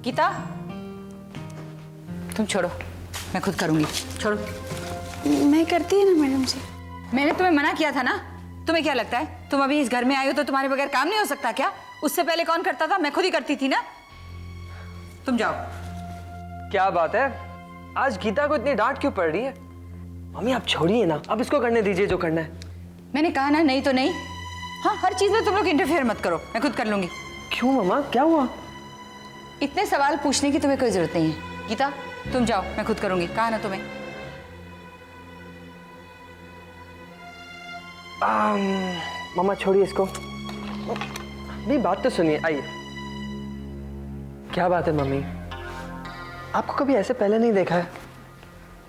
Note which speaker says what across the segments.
Speaker 1: गीता, तुम छोड़ो, मैं खुद करूंगी। छोड़ो।
Speaker 2: मैं करती है ना मैडम जी।
Speaker 1: मैंने तुम्हें मना किया था ना। तुम्हें क्या लगता है तुम अभी इस घर में आई हो तो तुम्हारे बगैर काम नहीं हो सकता क्या? उससे पहले कौन करता था? मैं खुद ही करती थी ना। तुम जाओ।
Speaker 3: क्या बात है, आज गीता को इतनी डांट क्यों पड़ रही है? मम्मी आप छोड़िए ना, अब इसको करने दीजिए जो करना है।
Speaker 1: मैंने कहा ना, नहीं तो नहीं। हाँ, हर चीज में तुम लोग इंटरफेयर मत करो, मैं खुद कर लूंगी।
Speaker 3: क्यों मम्मा, क्या हुआ?
Speaker 1: इतने सवाल पूछने की तुम्हें कोई जरूरत नहीं है। गीता तुम जाओ, मैं खुद करूंगी। कहा ना तुम्हें।
Speaker 3: मम्मा छोड़िए इसको, मेरी बात तो सुनिए। आइए। क्या बात है मम्मी, आपको कभी ऐसे पहले नहीं देखा है।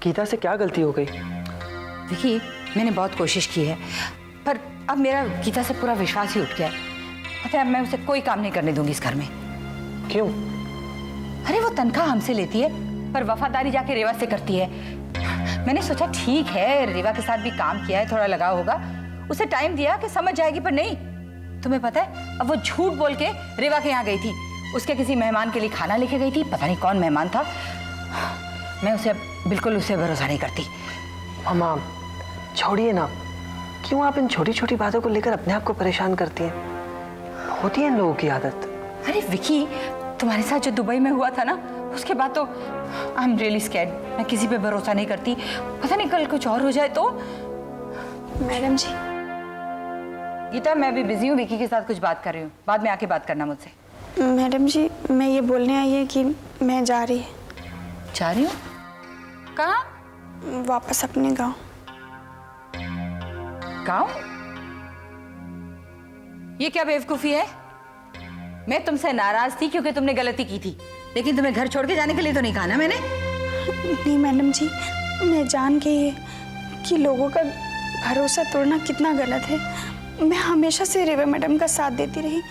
Speaker 3: गीता से क्या गलती हो गई?
Speaker 1: देखिए, मैंने बहुत कोशिश की है, पर अब मेरा गीता से पूरा विश्वास ही उठ गया है। पता है, अब मैं उसे कोई काम नहीं करने दूंगी इस घर में।
Speaker 3: क्यों?
Speaker 1: अरे वो तनख्वाह हमसे लेती है, पर वफादारी जाके रेवा से करती है। मैंने सोचा ठीक है, रेवा के साथ भी काम किया है, थोड़ा लगाव होगा, उसे टाइम दिया कि समझ जाएगी, पर नहीं। तुम्हें पता है, अब वो झूठ बोल के रेवा के यहाँ गई थी। उसके किसी मेहमान के लिए खाना लेके गई थी, पता नहीं कौन मेहमान था। मैं उसे बिल्कुल उसे भरोसा नहीं करती।
Speaker 3: मम्मा छोड़िए ना, क्यों आप इन छोटी छोटी बातों को लेकर अपने आप को परेशान करती हैं? होती है इन लोगों की आदत।
Speaker 1: अरे विकी, तुम्हारे साथ जो दुबई में हुआ था ना, उसके बाद तो आई एम रियली स्कैर्ड। मैं किसी पे भरोसा नहीं करती, पता नहीं कल कुछ और हो जाए तो।
Speaker 2: मैडम जी।
Speaker 1: गीता, मैं अभी बिजी हूँ, विकी के साथ कुछ बात कर रही हूँ, बाद में आके बात करना मुझसे।
Speaker 2: मैडम जी, मैं ये बोलने आई है कि मैं जा रही
Speaker 1: जा रही हूँ? कहाँ?
Speaker 2: वापस अपने गांव।
Speaker 1: गाँव? ये क्या बेवकूफी है? मैं तुमसे नाराज थी क्योंकि तुमने गलती की थी, लेकिन तुम्हें घर छोड़ के जाने के लिए तो नहीं कहा ना मैंने।
Speaker 2: नहीं मैडम जी, मैं जान के ये कि लोगों का भरोसा तोड़ना कितना गलत है। मैं हमेशा से रेवा मैडम का साथ देती रही,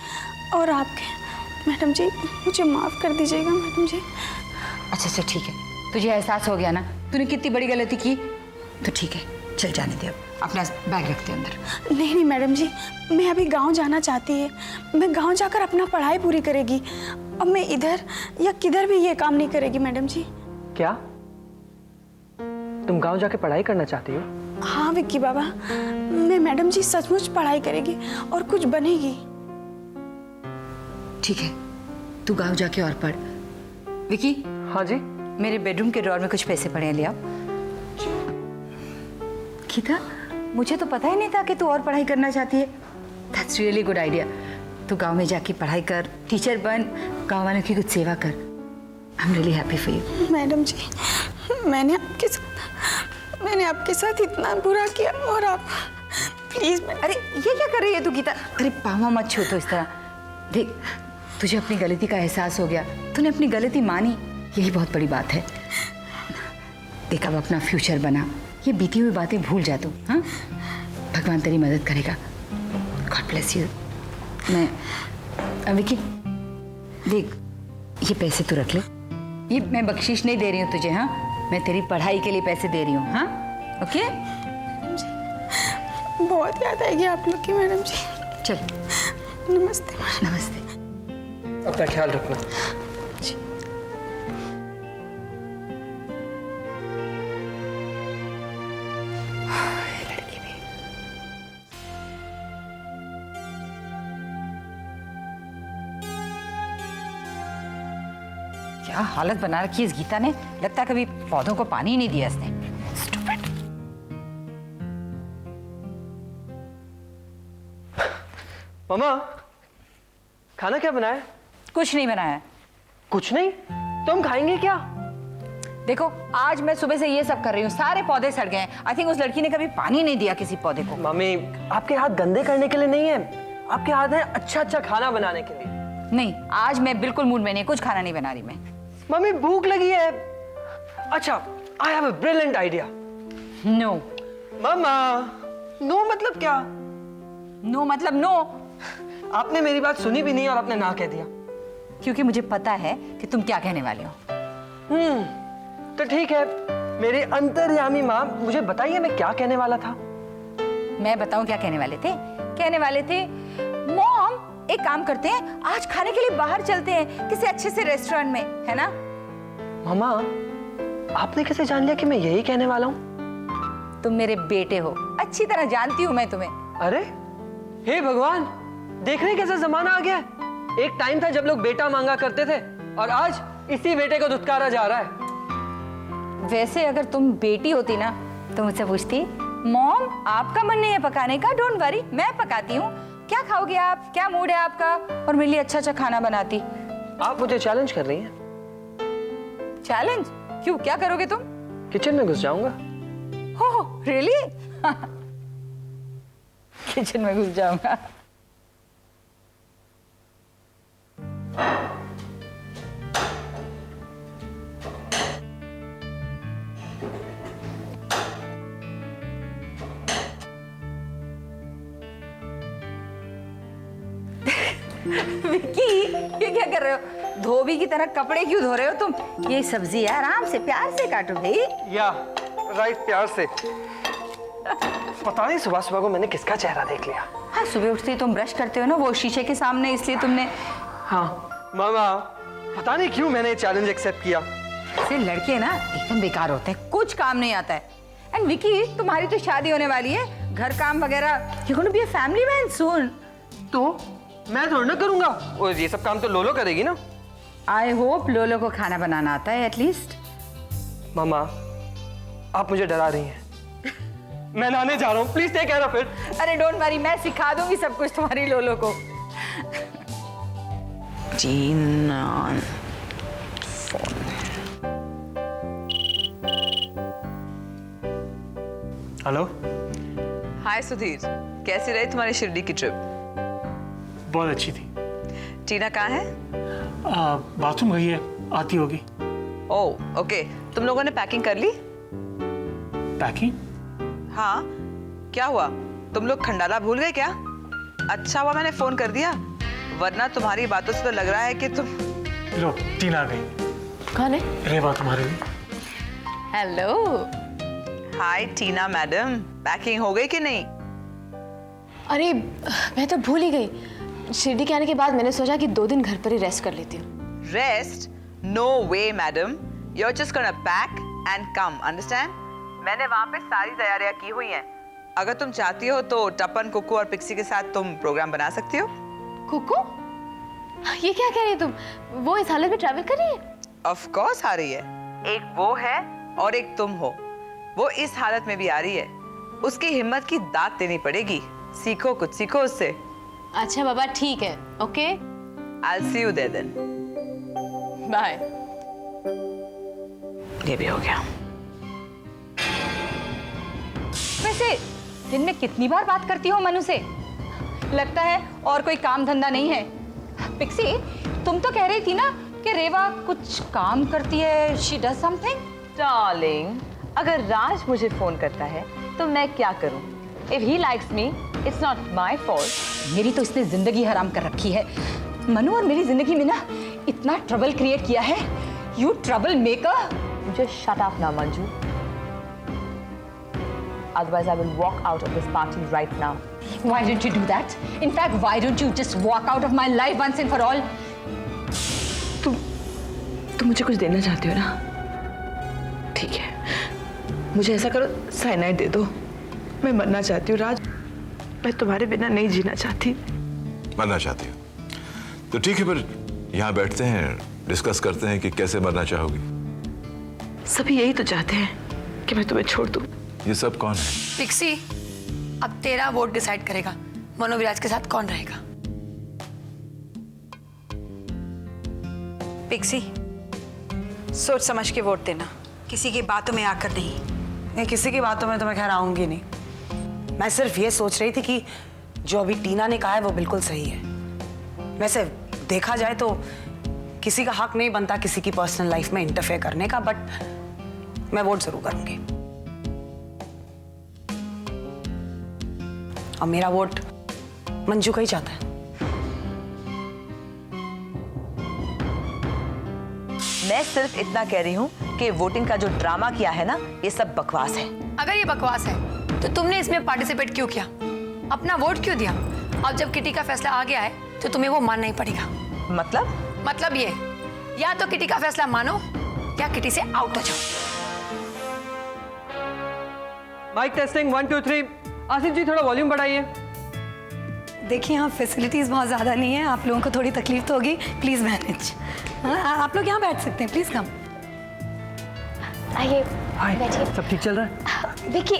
Speaker 2: और आपके मैडम जी मुझे माफ़ कर दीजिएगा मैडम जी।
Speaker 1: अच्छा ठीक है, तुझे एहसास हो गया ना तूने कितनी बड़ी गलती की, तो ठीक है, चल जाने दे। अब अपना बैग रखते अंदर।
Speaker 2: नहीं नहीं मैडम जी, मैं अभी गांव जाना चाहती है। मैं गांव जाकर अपना पढ़ाई पूरी करेगी। अब मैं इधर या किधर भी ये काम नहीं करेगी मैडम जी।
Speaker 3: क्या तुम गांव जाके पढ़ाई करना चाहती हो?
Speaker 2: हाँ विक्की बाबा, मैं मैडम जी सचमुच पढ़ाई करेगी और कुछ बनेगी।
Speaker 1: ठीक है, तू गांव जाके और पढ़। विकी।
Speaker 3: हाँ जी।
Speaker 1: मेरे बेडरूम के ड्रॉर में कुछ पैसे पड़े हैं, ले आओ। गीता, मुझे तो पता ही नहीं था कि तू और पढ़ाई करना चाहती है। That's really good idea. तू गांव में जाके पढ़ाई कर, टीचर बन, गांव वालों की कुछ सेवा कर। I am really happy for you.
Speaker 2: Madam ji, मैंने आपके साथ इतना बुरा किया, और आप प्लीज।
Speaker 1: अरे ये क्या कर रही है तू गीता? अरे पाँव मत छू तो इस तरह। देख, तुझे अपनी गलती का एहसास हो गया, तूने अपनी गलती मानी, यही बहुत बड़ी बात है। देख, अब अपना फ्यूचर बना, ये बीती हुई बातें भूल जा तू। हाँ, भगवान तेरी मदद करेगा। God bless you. विकी देख, ये पैसे तू रख ले। ये मैं बख्शीश नहीं दे रही हूँ तुझे, हाँ, मैं तेरी पढ़ाई के लिए पैसे दे रही हूँ। हाँ ओके।
Speaker 2: बहुत याद आएगी आप लोग की मैडम जी।
Speaker 1: चल,
Speaker 2: नमस्ते।
Speaker 1: नमस्ते।
Speaker 3: अपना ख्याल रखना।
Speaker 1: क्या हालत बना रखी है इस गीता ने, लगता है कभी पौधों को पानी ही नहीं दिया इसने। Stupid.
Speaker 3: मम्मा खाना क्या बनाया?
Speaker 1: कुछ नहीं बनाया।
Speaker 3: कुछ नहीं? तो हम खाएंगे क्या?
Speaker 1: देखो, आज मैं सुबह से ये सब कर रही हूँ, सारे पौधे सड़ गए हैं। आई थिंक उस लड़की ने कभी पानी नहीं दिया किसी पौधे को।
Speaker 3: मम्मी आपके हाथ गंदे करने के लिए नहीं है, आपके हाथ है अच्छा अच्छा खाना बनाने के लिए।
Speaker 1: नहीं, आज मैं बिल्कुल मूड में नहीं, कुछ खाना नहीं बना रही मैं।
Speaker 3: मम्मी भूख लगी है। अच्छा, I have a brilliant idea.
Speaker 1: No.
Speaker 3: मम्मा, नो मतलब क्या?
Speaker 1: नो मतलब नो।
Speaker 3: आपने मेरी बात सुनी भी नहीं और आपने ना कह दिया।
Speaker 1: क्योंकि मुझे पता है कि तुम क्या कहने वाले हो।
Speaker 3: तो ठीक है, मेरी अंतर्यामी माँ, मुझे बताइए मैं क्या कहने वाला था।
Speaker 1: मैं बताऊं क्या कहने वाले थे? कहने वाले थे, मॉम एक काम करते हैं, आज खाने के लिए बाहर चलते हैं किसी अच्छे से रेस्टोरेंट में, है ना?
Speaker 3: मामा, आपने कैसे जान लिया कि मैं यही कहने वाला हूँ?
Speaker 1: तुम मेरे बेटे हो, अच्छी तरह जानती हूँ मैं तुम्हें।
Speaker 3: अरे हे भगवान, देख रहे कैसा जमाना आ गया है। एक टाइम था जब लोग बेटा मांगा करते थे और आज इसी बेटे को धुतकारा जा रहा है।
Speaker 1: वैसे अगर तुम बेटी होती ना तो मुझसे पूछती, मॉम आपका मन नहीं है पकाने का, डोंट वरी मैं पकाती हूँ, क्या खाओगे आप, क्या मूड है आपका, और मेरे लिए अच्छा अच्छा खाना बनाती।
Speaker 3: आप मुझे चैलेंज कर रही हैं?
Speaker 1: चैलेंज? क्यों, क्या करोगे तुम?
Speaker 3: किचन में घुस जाऊंगा।
Speaker 1: हो रियली? किचन में घुस जाऊंगा? विक्की, ये क्या कर रहे हो? धोबी की तरह कपड़े क्यों धो रहे हो तुम? ये सब्जी है, आराम से प्यार से काटो भाई।
Speaker 3: या राइट, प्यार से। पता नहीं सुबह सुबह को मैंने किसका चेहरा देख लिया।
Speaker 1: हाँ, सुबह उठते ही तुम ब्रश करते हो ना वो शीशे के सामने, इसलिए तुमने।
Speaker 3: हाँ मामा, पता नहीं क्यों मैंने चैलेंज एक्सेप्ट किया।
Speaker 1: ऐसे लड़के ना एकदम बेकार होते हैं, कुछ काम नहीं आता है। एंड विकी, तुम्हारी तो शादी होने वाली है, घर काम वगैरह, you gonna be a family man soon.
Speaker 3: तो मैं थोड़ा ना करूंगा, और ये सब काम तो लोलो करेगी ना।
Speaker 1: आई होप लोलो को खाना बनाना आता है एटलीस्ट।
Speaker 3: मामा, आप मुझे डरा रही हैं। मैं नहाने जा रहा हूँ, please take care of it.
Speaker 1: अरे डोंट वरी, मैं सिखा दूंगी सब कुछ तुम्हारी लोलो को। जीना
Speaker 3: हेलो।
Speaker 4: हाय सुधीर, कैसी रही तुम्हारी शिरडी की ट्रिप?
Speaker 5: बहुत अच्छी थी।
Speaker 4: टीना कहाँ है?
Speaker 5: बाथरूम गई है, आती होगी।
Speaker 4: ओह ओके, तुम लोगों ने पैकिंग कर ली?
Speaker 5: पैकिंग?
Speaker 4: हाँ, क्या हुआ, तुम लोग खंडाला भूल गए क्या? अच्छा हुआ मैंने फोन कर दिया, वरना तुम्हारी बातों से तो लग रहा है कि तुम।
Speaker 5: लो, टीना आ गई।
Speaker 6: कौन है?
Speaker 5: रेवा तुम्हारे लिए।
Speaker 6: हेलो।
Speaker 4: हाय टीना मैडम, पैकिंग हो गई कि नहीं?
Speaker 6: अरे मैं तो भूल ही गई। शिरडी के आने के बाद मैंने सोचा कि 2 दिन घर पर ही रेस्ट कर लेती हूँ।
Speaker 4: Rest? No way madam, you are just gonna pack and come, understand? मैंने वहाँ पे सारी तैयारियां की हुई हैं। अगर तुम चाहती हो तो टपन, कुकू और पिक्सी के साथ तुम प्रोग्राम बना सकती हो।
Speaker 6: कुकू? ये क्या कह रही है तुम? वो इस हालत में ट्रैवल कर रही है?
Speaker 4: ऑफ कोर्स आ रही है। एक वो है और एक तुम हो। वो इस हालत में भी आ रही है, उसकी हिम्मत की दाद देनी पड़ेगी। सीखो, कुछ सीखो उससे।
Speaker 6: अच्छा बाबा, ठीक है, okay,
Speaker 4: I'll see you there then.
Speaker 6: Bye.
Speaker 4: ये भी हो गया।
Speaker 1: वैसे दिन में कितनी बार बात करती हो मनु से? लगता है और कोई काम धंधा नहीं है। पिक्सी, तुम तो कह रही थी ना कि रेवा कुछ काम करती है, she does something?
Speaker 4: डार्लिंग, अगर राज मुझे फोन करता है तो मैं क्या करूं? If he likes me, it's not my fault.
Speaker 1: मेरी तो इसने जिंदगी हराम कर रखी है। मनु और मेरी जिंदगी में ना इतना ट्रबल क्रिएट किया है। You trouble maker.
Speaker 4: Just shut up now, Manju. Otherwise, I will walk out of this party right now.
Speaker 1: Why don't you do that? In fact, why don't you just walk out of my life once and for all?
Speaker 7: तुम मुझे कुछ देना चाहते हो ना? ठीक है, मुझे ऐसा करो, साइनाइड दे दो। मैं मरना चाहती हूँ राज, मैं तुम्हारे बिना नहीं जीना चाहती।
Speaker 8: मरना चाहती हो तो ठीक है, पर यहाँ बैठते हैं, डिस्कस करते हैं कि कैसे मरना चाहोगी।
Speaker 7: सभी यही तो चाहते हैं कि मैं तुम्हें छोड़ दूँ।
Speaker 8: ये सब कौन है?
Speaker 9: पिक्सी, अब तेरा वोट डिसाइड करेगा मनोविराज के साथ कौन रहेगा।
Speaker 2: पिक्सी, सोच समझ के वोट देना, किसी की बातों में आकर नहीं।
Speaker 10: किसी की बातों में तो मैं खैर आऊंगी नहीं। मैं सिर्फ ये सोच रही थी कि जो अभी टीना ने कहा है वो बिल्कुल सही है। वैसे देखा जाए तो किसी का हक नहीं बनता किसी की पर्सनल लाइफ में इंटरफेयर करने का, बट मैं वोट जरूर करूंगी। और मेरा वोट मंजू का ही चाहता है।
Speaker 4: मैं सिर्फ इतना कह रही हूँ कि वोटिंग का जो ड्रामा किया है ना, ये सब बकवास है।
Speaker 9: अगर ये बकवास है तो तुमने इसमें पार्टिसिपेट क्यों किया? अपना वोट क्यों दिया? अब जब किटी का फैसला आ गया है तो तुम्हें वो मानना ही पड़ेगा।
Speaker 4: मतलब
Speaker 9: ये, या तो किटी का फैसला मानो या किटी से आउट हो जाओ।
Speaker 3: Mic testing 1 2 3। आसिफ जी थोड़ा वॉल्यूम बढ़ाइए।
Speaker 9: देखिए यहाँ फैसिलिटीज बहुत ज़्यादा नहीं है, आप लोगों को थोड़ी तकलीफ तो होगी, प्लीज़ मैनेज। आप लोग यहाँ बैठ सकते हैं, प्लीज़ कम।
Speaker 6: आइए
Speaker 3: हाय,
Speaker 6: बैठिए।
Speaker 3: सब ठीक चल रहा है?
Speaker 6: विकी,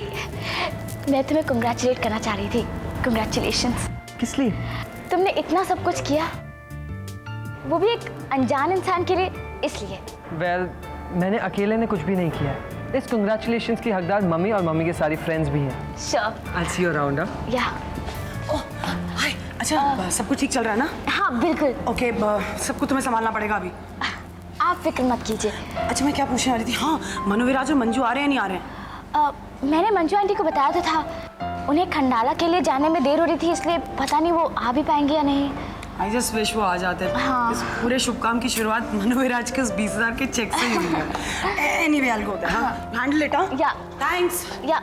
Speaker 6: मैं तुम्हें कंग्रेचुलेट करना चाह रही थी। कंग्रेचुलेशंस।
Speaker 3: किस लिए?
Speaker 6: तुमने इतना सब कुछ किया, वो भी एक अनजान इंसान के लिए, इसलिए।
Speaker 3: वेल, मैंने अकेले ने कुछ भी नहीं किया है। इस कंग्रेचुलेशंस की हकदार मम्मी और मम्मी के सारी फ्रेंड्स भी हैं।
Speaker 6: Sure.
Speaker 3: I'll see you around,
Speaker 6: या
Speaker 10: हाय, अच्छा सब कुछ ठीक चल रहा है ना?
Speaker 6: हाँ बिल्कुल।
Speaker 10: ओके, सबको तुम्हें संभालना पड़ेगा अभी।
Speaker 6: आप फिक्र मत कीजिए।
Speaker 10: अच्छा मैं क्या पूछने वाली थी, हाँ मनोविराज और मंजू आ रहे हैं नहीं आ रहे हैं?
Speaker 6: मैंने मंजू आंटी को बताया तो था, उन्हें खंडाला के लिए जाने में देर हो रही थी, इसलिए पता नहीं वो आ भी पाएंगे या नहीं।
Speaker 10: आई जस्ट विश वो आ जाते।
Speaker 6: हाँ।
Speaker 10: इस पूरे शुभ काम की शुरुआत मनोविराज के उस 20,000 के चेक से ही हुई है। Anyway I will go there. हाँ, हैंडल इट। हाँ,
Speaker 6: या
Speaker 10: थैंक्स।
Speaker 6: या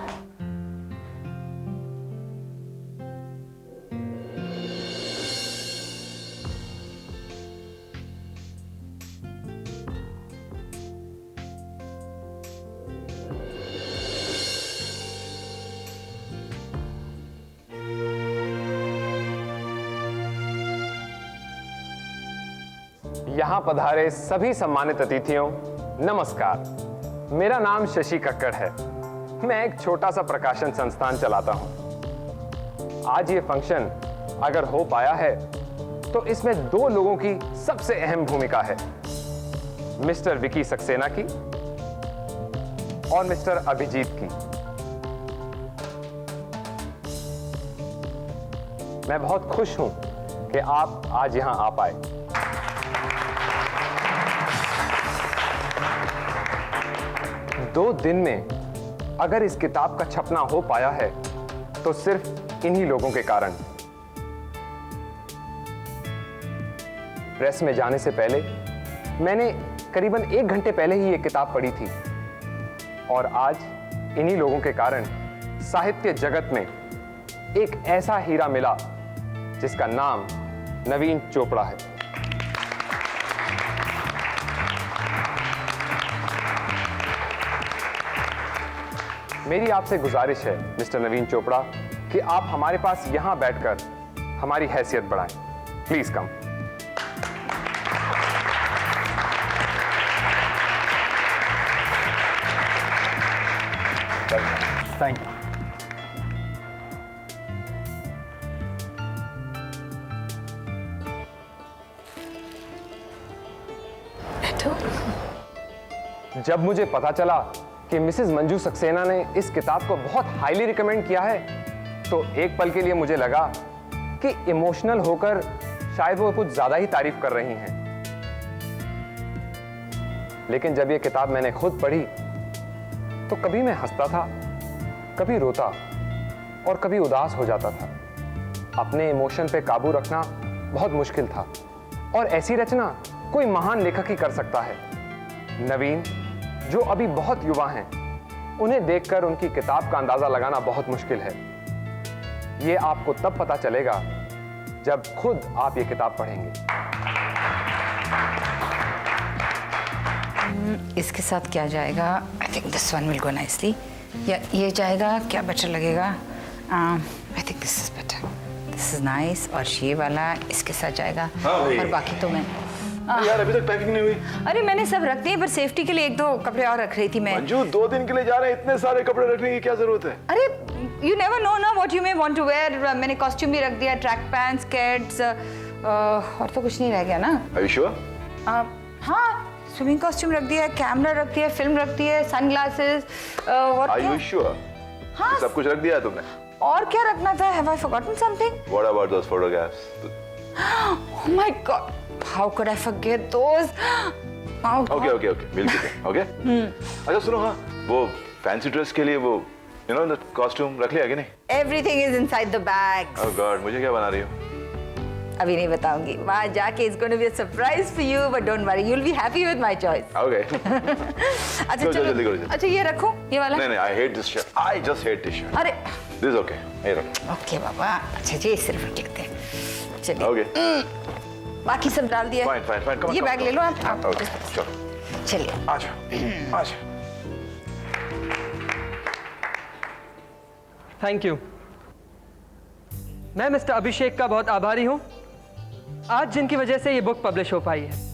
Speaker 11: यहाँ पधारे सभी सम्मानित अतिथियों, नमस्कार। मेरा नाम शशि कक्कड़ है। मैं एक छोटा सा प्रकाशन संस्थान चलाता हूँ। आज ये फंक्शन अगर हो पाया है तो इसमें 2 लोगों की सबसे अहम भूमिका है, मिस्टर विकी सक्सेना की और मिस्टर अभिजीत की। मैं बहुत खुश हूं कि आप आज यहां आ पाए। दो दिन में अगर इस किताब का छपना हो पाया है तो सिर्फ इन्हीं लोगों के कारण। प्रेस में जाने से पहले मैंने करीबन 1 घंटे पहले ही ये किताब पढ़ी थी और आज इन्हीं लोगों के कारण साहित्य जगत में एक ऐसा हीरा मिला जिसका नाम नवीन चोपड़ा है। मेरी आपसे गुजारिश है मिस्टर नवीन चोपड़ा कि आप हमारे पास यहां बैठकर हमारी हैसियत बढ़ाएं। Please come.
Speaker 3: Thank you.
Speaker 11: जब मुझे पता चला कि मिसेस मंजू सक्सेना ने इस किताब को बहुत हाईली रिकमेंड किया है तो एक पल के लिए मुझे लगा कि इमोशनल होकर शायद वो कुछ ज्यादा ही तारीफ कर रही हैं। लेकिन जब ये किताब मैंने खुद पढ़ी तो कभी मैं हंसता था, कभी रोता और कभी उदास हो जाता था। अपने इमोशन पे काबू रखना बहुत मुश्किल था और ऐसी रचना कोई महान लेखक ही कर सकता है। नवीन जो अभी बहुत युवा हैं, उन्हें देखकर उनकी किताब का अंदाजा लगाना बहुत मुश्किल है। ये आपको तब पता चलेगा जब खुद आप ये किताब पढ़ेंगे।
Speaker 1: इसके साथ क्या जाएगा? I think this one will go nicely. या ये जाएगा, क्या बेटर लगेगा? I think this is better, this is nice. और ये वाला इसके साथ जाएगा।
Speaker 8: हाँ
Speaker 1: और बाकी तो मैं
Speaker 8: यार अभी तक पैकिंग नहीं हुई।
Speaker 1: अरे मैंने सब रख दिए, पर सेफ्टी के लिए 1-2 कपड़े और रख रही थी मैं।
Speaker 8: मंजू 2 दिन के लिए जा रहे हैं, इतने सारे कपड़े रखने की क्या जरूरत है?
Speaker 1: अरे यू नेवर नो ना what you may want to wear. मैंने कॉस्ट्यूम भी रख दिया, ट्रैक पैंट्स, स्केर्ट्स, और तो कुछ नहीं रह गया ना।
Speaker 8: Are you sure?
Speaker 1: हाँ, स्विमिंग कॉस्ट्यूम रख दिया, कैमरा रख दिया, फिल्म रख दी है, सनग्लासेस, और
Speaker 8: Are you sure?
Speaker 1: हाँ,
Speaker 8: सब कुछ रख दिया है तुमने?
Speaker 1: और क्या रखना था? Have I forgotten something?
Speaker 8: What about those photographs?
Speaker 1: Oh my God! How could I forget those? Oh,
Speaker 8: Okay. मिल चुके। Okay? अच्छा सुनो, हाँ वो फैंसी ड्रेस के लिए वो you know the costume रख लिया कि नहीं?
Speaker 1: Everything is inside the bags.
Speaker 8: Oh God, मुझे क्या बना रही हो?
Speaker 1: अभी नहीं बताऊंगी, वहाँ जाके it's going to be a surprise for you, but don't worry, you'll be happy with my choice.
Speaker 8: Okay.
Speaker 1: अच्छा
Speaker 8: चलो,
Speaker 1: चलो,
Speaker 8: जल्दी करो, जल्दी।
Speaker 1: अच्छा ये रखो, ये वाला।
Speaker 8: नहीं, I hate this shirt. I just hate this shirt.
Speaker 1: अरे
Speaker 8: This is okay. ये रखो।
Speaker 1: ओके बाबा, अच्छा ये सिर्फ रख लेते हैं। चलिए
Speaker 8: ओके
Speaker 1: बाकी सब डाल दिया
Speaker 8: फाइन फाइन फाइन
Speaker 1: ये बैग ले लो आप
Speaker 8: ओके चलो
Speaker 1: चलिए
Speaker 8: आजा आजा।
Speaker 3: Thank you. मैं मिस्टर अभिषेक का बहुत आभारी हूं, आज जिनकी वजह से ये बुक पब्लिश हो पाई है।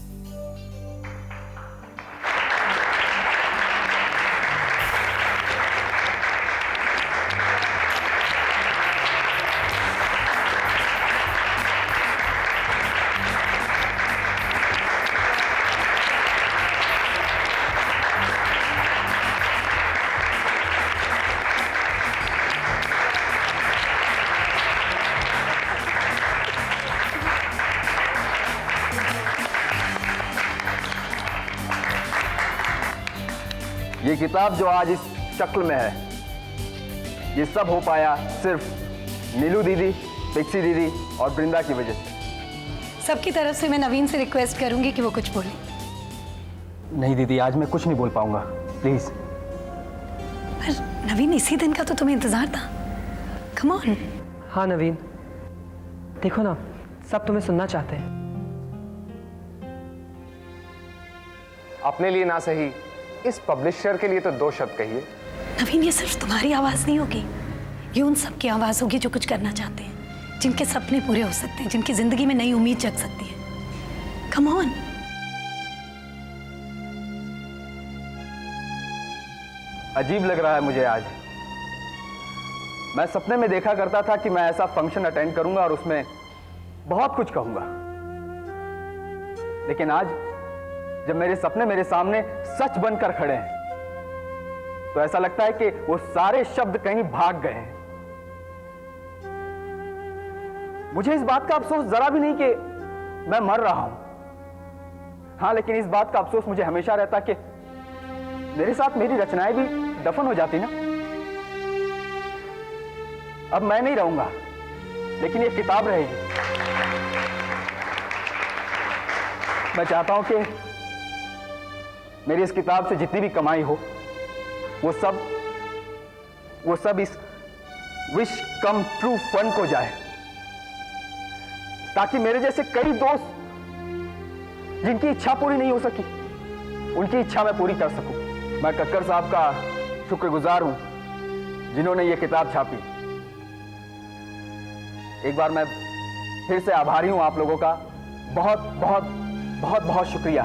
Speaker 12: ये किताब जो आज इस शक्ल में है, ये सब हो पाया सिर्फ नीलू दीदी, पिक्सी दीदी और बृंदा की वजह से।
Speaker 9: सबकी तरफ से मैं नवीन से रिक्वेस्ट करूंगी कि वो कुछ बोले।
Speaker 12: नहीं दीदी, आज मैं कुछ नहीं बोल पाऊंगा, प्लीज।
Speaker 9: पर नवीन, इसी दिन का तो तुम्हें इंतजार था। Come on.
Speaker 3: हाँ नवीन, देखो ना, सब तुम्हें सुनना चाहते हैं।
Speaker 11: अपने लिए ना सही, इस पब्लिशर के लिए तो 2 शब्द कहिए।
Speaker 9: नवीन, ये सिर्फ तुम्हारी आवाज नहीं होगी, ये उन सब की आवाज होगी जो कुछ करना चाहते हैं, जिनके सपने पूरे हो सकते हैं, जिनकी जिंदगी में नई उम्मीद जग सकती है। Come on.
Speaker 12: अजीब लग रहा है मुझे आज। मैं सपने में देखा करता था कि मैं ऐसा फंक्शन अटेंड करूंगा और उसमें बहुत कुछ कहूंगा, लेकिन आज जब मेरे सपने मेरे सामने सच बनकर खड़े हैं तो ऐसा लगता है कि वो सारे शब्द कहीं भाग गए हैं। मुझे इस बात का अफसोस जरा भी नहीं कि मैं मर रहा हूं, हाँ, लेकिन इस बात का अफसोस मुझे हमेशा रहता कि मेरे साथ मेरी रचनाएं भी दफन हो जाती ना। अब मैं नहीं रहूंगा, लेकिन ये किताब रहेगी। मैं चाहता हूं कि मेरी इस किताब से जितनी भी कमाई हो वो सब इस विश कम ट्रू फंड को जाए, ताकि मेरे जैसे कई दोस्त जिनकी इच्छा पूरी नहीं हो सकी, उनकी इच्छा मैं पूरी कर सकूं। मैं कक्कर साहब का शुक्रगुजार हूं जिन्होंने ये किताब छापी। एक बार मैं फिर से आभारी हूं आप लोगों का। बहुत बहुत बहुत बहुत शुक्रिया।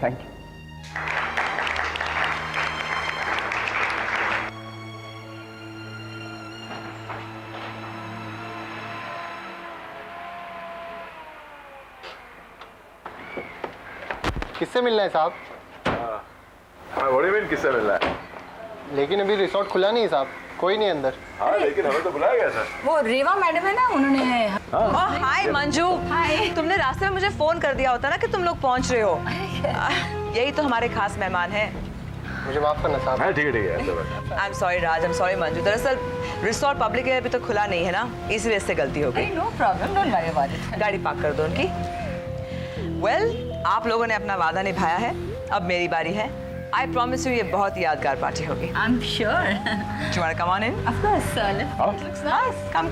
Speaker 12: Thank you.
Speaker 13: किससे मिलना है साहब?
Speaker 8: व्हाट डू यू मीन किससे मिलना है?
Speaker 13: लेकिन अभी रिसोर्ट खुला नहीं है साहब, कोई नहीं अंदर।
Speaker 8: हाँ, लेकिन हमें तो बुलाया गया था।
Speaker 1: वो रेवा मैडम है ना, उन्होंने।
Speaker 4: हाय मंजू, तुमने रास्ते में मुझे फोन कर दिया होता ना कि तुम लोग पहुंच रहे हो। यही तो हमारे खास मेहमान हैं।
Speaker 13: मुझे माफ करना साहब।
Speaker 8: हाँ, ठीक है।
Speaker 4: I am sorry Raj, I am sorry Manju. दरअसल रिसोर्ट पब्लिक एरिया अभी तो खुला नहीं है ना, इस वजह से गलती हो गई।
Speaker 1: No problem, don't worry about it.
Speaker 4: गाड़ी पार्क कर दो उनकी। वेल, आप लोगों ने अपना वादा निभाया है, अब मेरी बारी है। आई प्रॉमिस यू ये बहुत यादगार पार्टी होगी।
Speaker 1: I am sure.
Speaker 4: Do you want to come on in?
Speaker 1: Of course, sir.
Speaker 8: हाँ?
Speaker 1: Looks nice.
Speaker 4: Come.